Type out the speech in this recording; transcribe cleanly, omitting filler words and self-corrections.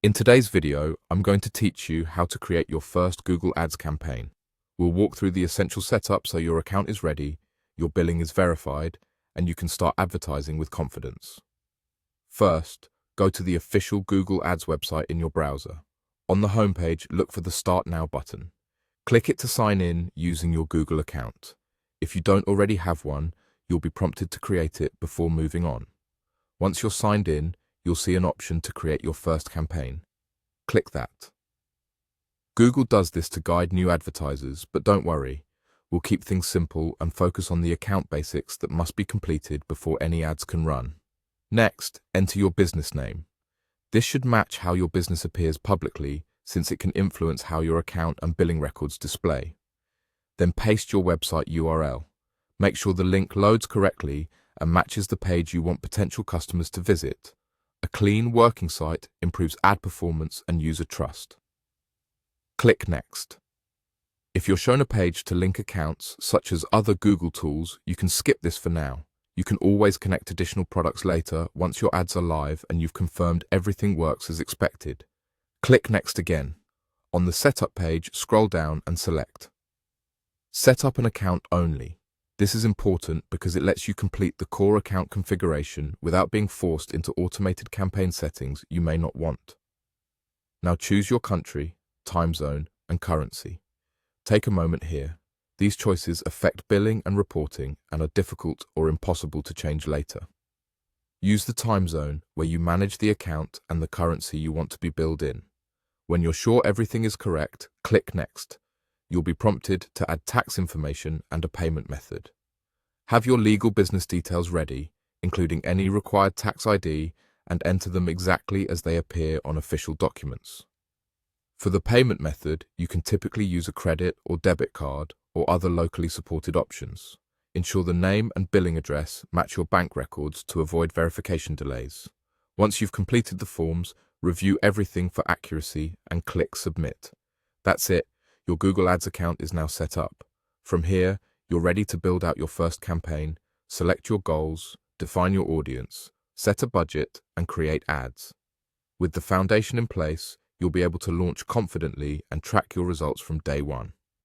In today's video, I'm going to teach you how to create your first Google Ads campaign. We'll walk through the essential setup so your account is ready, your billing is verified, and you can start advertising with confidence. First, go to the official Google Ads website in your browser. On the homepage, look for the Start Now button. Click it to sign in using your Google account. If you don't already have one, you'll be prompted to create it before moving on. Once you're signed in, you'll see an option to create your first campaign. Click that. Google does this to guide new advertisers, but don't worry. We'll keep things simple and focus on the account basics that must be completed before any ads can run. Next, enter your business name. This should match how your business appears publicly, since it can influence how your account and billing records display. Then paste your website URL. Make sure the link loads correctly and matches the page you want potential customers to visit. A clean, working site improves ad performance and user trust. Click Next. If you're shown a page to link accounts, such as other Google tools, you can skip this for now. You can always connect additional products later once your ads are live and you've confirmed everything works as expected. Click Next again. On the Setup page, scroll down and select Set up an account only. This is important because it lets you complete the core account configuration without being forced into automated campaign settings you may not want. Now choose your country, time zone, and currency. Take a moment here. These choices affect billing and reporting and are difficult or impossible to change later. Use the time zone where you manage the account and the currency you want to be billed in. When you're sure everything is correct, click Next. You'll be prompted to add tax information and a payment method. Have your legal business details ready, including any required tax ID, and enter them exactly as they appear on official documents. For the payment method, you can typically use a credit or debit card or other locally supported options. Ensure the name and billing address match your bank records to avoid verification delays. Once you've completed the forms, review everything for accuracy and click Submit. That's it. Your Google Ads account is now set up. From here, you're ready to build out your first campaign, select your goals, define your audience, set a budget, and create ads. With the foundation in place, you'll be able to launch confidently and track your results from day one.